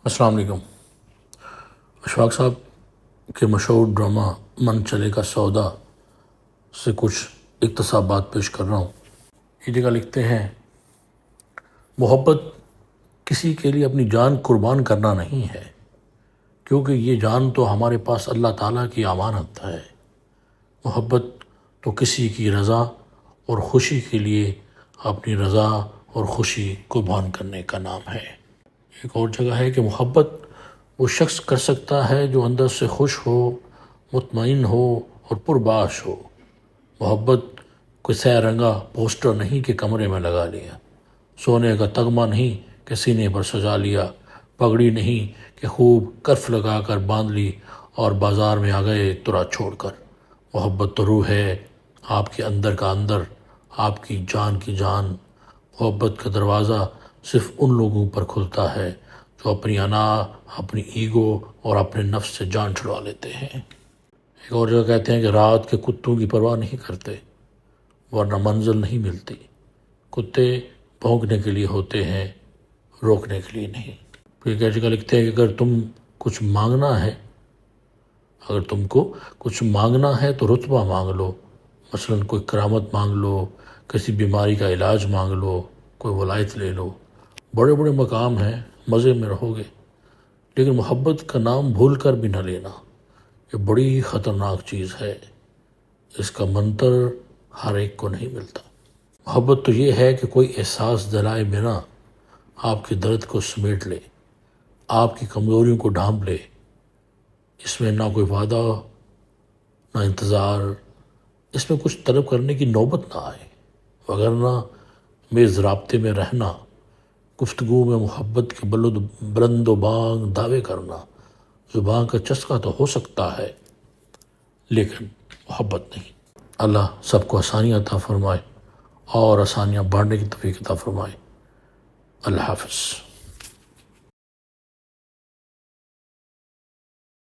السلام علیکم۔ اشفاق صاحب کے مشہور ڈرامہ من چلے گا سودا سے کچھ اقتباسات پیش کر رہا ہوں۔ یہ جگہ لکھتے ہیں، محبت کسی کے لیے اپنی جان قربان کرنا نہیں ہے، کیونکہ یہ جان تو ہمارے پاس اللہ تعالیٰ کی امانت ہے۔ محبت تو کسی کی رضا اور خوشی کے لیے اپنی رضا اور خوشی قربان کرنے کا نام ہے۔ ایک اور جگہ ہے کہ محبت وہ شخص کر سکتا ہے جو اندر سے خوش ہو، مطمئن ہو اور پرباش ہو۔ محبت کوئی سہ رنگا پوسٹر نہیں کہ کمرے میں لگا لیا، سونے کا تغمہ نہیں کہ سینے پر سجا لیا، پگڑی نہیں کہ خوب کرف لگا کر باندھ لی اور بازار میں آ گئے ترا چھوڑ کر۔ محبت تو روح ہے، آپ کے اندر کا اندر، آپ کی جان کی جان۔ محبت کا دروازہ صرف ان لوگوں پر کھلتا ہے جو اپنی انا، اپنی ایگو اور اپنے نفس سے جان چھڑوا لیتے ہیں۔ ایک اور جگہ کہتے ہیں کہ رات کے کتوں کی پرواہ نہیں کرتے، ورنہ منزل نہیں ملتی۔ کتے بھونکنے کے لیے ہوتے ہیں، روکنے کے لیے نہیں۔ پھر ایک جگہ لکھتے ہیں کہ اگر تم کو کچھ مانگنا ہے تو رتبہ مانگ لو، مثلاً کوئی کرامت مانگ لو، کسی بیماری کا علاج مانگ لو، کوئی ولایت لے لو۔ بڑے بڑے مقام ہیں، مزے میں رہو گے، لیکن محبت کا نام بھول کر بھی نہ لینا، یہ بڑی خطرناک چیز ہے، اس کا منتر ہر ایک کو نہیں ملتا۔ محبت تو یہ ہے کہ کوئی احساس دلائے بنا آپ کے درد کو سمیٹ لے، آپ کی کمزوریوں کو ڈھانپ لے۔ اس میں نہ کوئی وعدہ، نہ انتظار، اس میں کچھ طلب کرنے کی نوبت نہ آئے، وگرنہ میز رابطے میں رہنا، گفتگو میں محبت کے بلند و بانگ دعوے کرنا، زبان کا چسکا تو ہو سکتا ہے لیکن محبت نہیں۔ اللہ سب کو آسانیاں عطا فرمائے اور آسانیاں بانٹنے کی توفیق عطا فرمائے۔ اللہ حافظ۔